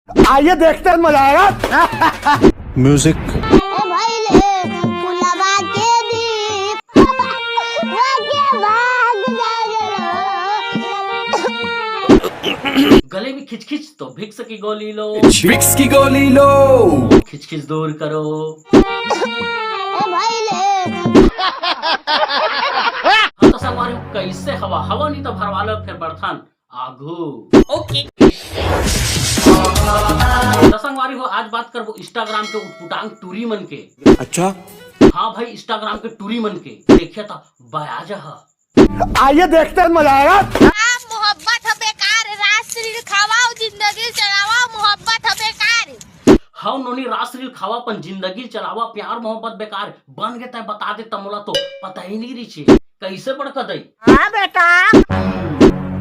आइए देखते हैं, मजा आएगा। म्यूजिक गले में खिचखिच तो भिक्स की गोली लो, विक्स की गोली लो, खिचखिच दूर करो। हाँ तो संगवारी कैसे हवा हवा नहीं तो भरवा लो फिर बर्तन आगू। ओके तो संगवारी हो आज बात करबो इंस्टाग्राम के उटपुटांग टूरी मन के। अच्छा हाँ भाई इंस्टाग्राम के टूरी मन के देखिए तो बयाजा है। आइए देखते हैं, मजा आएगा। मोहब्बत है बेकार, राष्ट्रीय खावाओ जिंदगी चलावा, मोहब्बत है बेकार। हाँ नोनी राष्ट्रीय खावा अपन जिंदगी चलावा, प्यार मोहब्बत बेकार बन गए बता दे तमोला तो पता ही नहीं रही कैसे बड़का दई। हाँ बेटा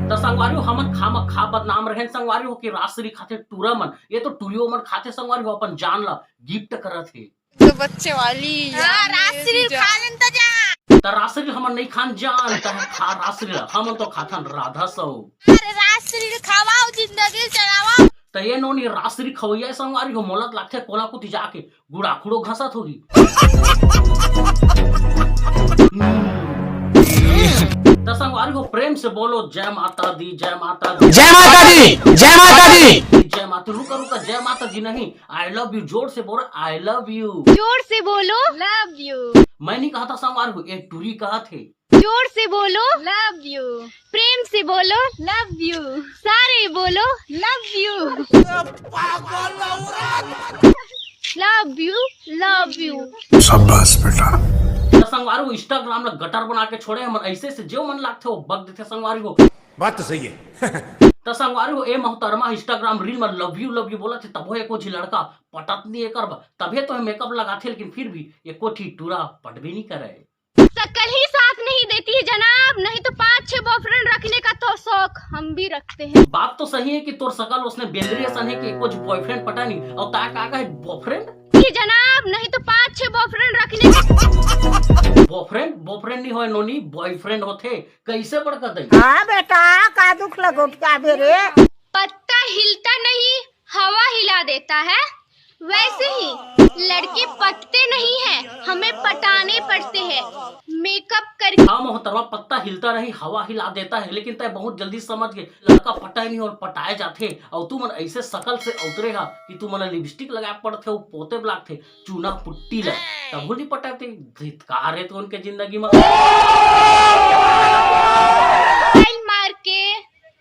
तो संगवारी हमन खाम खा बदनाम रहे संगवारी हो कि राष्ट्रीय खाते टूरा मन, ये तो टूरियो मन खाते संगवारी हो अपन जान ला गिफ्ट करत है तो बच्चे वाली राष्ट्रीय खान तो जा तो राष्ट्रीय हमन नहीं खान जानता है खा राष्ट्रीय हमन तो खाथन राधा सौ। अरे राष्ट्रीय खावाओ जिंदगी चलावा। तो ये नोनी राष्ट्रीय खवैया संगवारी हो मोलत लागते कोला कुती जाके गुड़ाखुड़ो घसत होगी। तो संगवारी को प्रेम से बोलो जय माता दी, जय माता दी, जय माता दी, जय माता दी, जय माता। रुका रुका जय माता दी नहीं, आई लव यू जोर से बोलो आई लव यू। जोर से बोलो लव यू। मैं नहीं कहा था संगवारी को एक टूरी कहा थे। जोर से बोलो लव यू। प्रेम से बोलो लव यू। सारे बोलो love you. Love you love you. शाबाश बेटा। संगवारी को इंस्टाग्राम में गटर बना के छोड़े हम ऐसे से जो मन लागते हो बग देते संगवारी को। बात तो सही है। तो संगवारी को ए मोहतरमा इंस्टाग्राम रील में लव यू बोला थे तब एको जी लड़का पटत नहीं कर तभी तो मेकअप लगाते लेकिन फिर भी एको ठी टूरा पट भी नहीं करे। शक्ल ही साथ नहीं देती है जनाब, नहीं तो 5-6 बॉयफ्रेंड रखने का तो शौक हम भी रखते हैं। बात तो सही है कि तोर सकल उसने बेंद्री सन है कि कुछ बॉयफ्रेंड पटा नहीं और ता का है बॉयफ्रेंड ये जनाब, नहीं तो 5-6 बॉयफ्रेंड रखने का। बॉयफ्रेंड नहीं हो नोनी बॉयफ्रेंड होते कैसे बड़का दई। हाँ बेटा का दुख लगो क्या बेरे। पत्ता हिलता नहीं हवा हिला देता है, वैसे ही लड़के पटते नहीं हैं, हमें पटाने पड़ते हैं मेकअप करके। हाँ मोहतरमा पत्ता हिलता नहीं हवा हिला देता है लेकिन तय बहुत जल्दी समझ गए लड़का पटाए नहीं और पटाए जाते और तू मन ऐसे सकल से उतरेगा कि तू मन लिपस्टिक लगाए पड़ते हो पोते ब्लाक थे चूना पुट्टी ला तब नहीं पटाते धिक्कार है तो उनके जिंदगी में मार के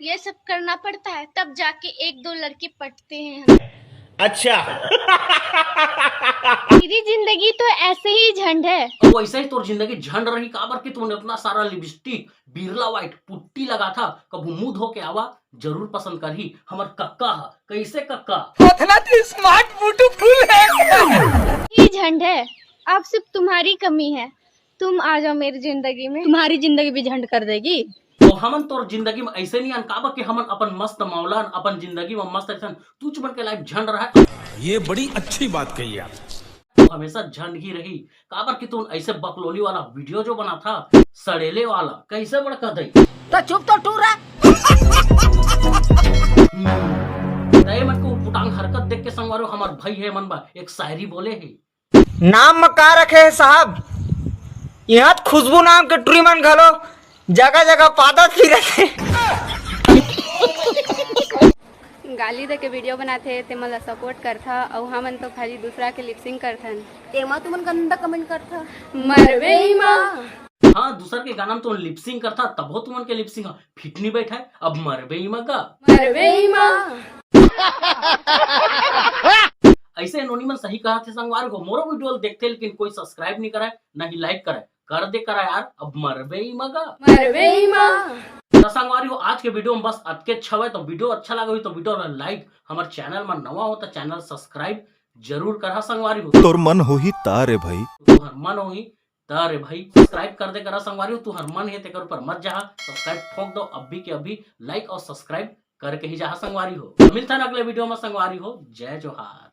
ये सब करना पड़ता है तब जाके 1-2 लड़के पटते हैं हमें। अच्छा मेरी जिंदगी तो ऐसे ही झंड है। और वैसे ही तोर जिंदगी झंड रही काबर कि तूने उतना सारा लिपस्टिक बिरला व्हाइट पुट्टी लगा था कब मुंह धो के आवा जरूर पसंद करही हमर कक्का है कैसे कक्का इतना तो स्मार्ट ब्यूटीफुल है। ये झंड है, अब सिर्फ तुम्हारी कमी है, तुम आ जाओ मेरी जिंदगी में, तुम्हारी जिंदगी भी झंड कर देगी। तो हमन तोर जिंदगी में ऐसे नहीं अनकाबा कि हमन अपन मस्त मौलान अपन जिंदगी में मस्त ऐसा तू चुमन के लाइफ झंड रहा है। ये बड़ी अच्छी बात कही आप। तो हमेशा झंड ही रही काबर कि तू ऐसे बकलोली वाला वीडियो जो बना था सड़ेले वाला कैसे बड़का दई। तो चुप तो टूरा। मन को पुटांग हरकत देख के संगवारो हमार भाई है मन बा एक शायरी बोले है। नाम मका रखे है साहब, यहाँ खुशबू नाम के ट्रीमन घलो जगह जगह पादत फिरत गाली दे के वीडियो बनाथे ते मला सपोर्ट करथा और हमन तो खाली दूसरा के लिपसिंग करथन तेमा तुमन गंदा कमेंट करथा मरवे ही मां। हाँ दूसर के गाना में तो लिपसिंग करता तब हो तुमन के लिपसिंग फिट नहीं बैठा है अब मरबे ही मगा मरवे ही मां। ऐसे एनोनिमस सही कहा थे संगवार को मोरो वीडियो देखते लेकिन कोई सब्सक्राइब नहीं कराए ना ही लाइक कराए कर दे करा यार अब मरबे ही मगा मरवे ही मां। तो संगवारी हो आज के वीडियो में बस अतके छवे तो वीडियो अच्छा लगा हुई तो वीडियो में लाइक हमारे चैनल में नवा हो तो चैनल सब्सक्राइब जरूर करा संगवारी हो। तोर मन हो ही तारे भाई, तू हर मन हो ही तारे भाई सब्सक्राइब कर दे करा संगवारी हो। तू हर मन है ते कर पर मत जा सब्सक्राइब ठोक दो अभी के अभी लाइक और सब्सक्राइब करके ही जहाँ संगवारी हो। मिलता है अगले वीडियो में संगवारी हो। जय जोहार।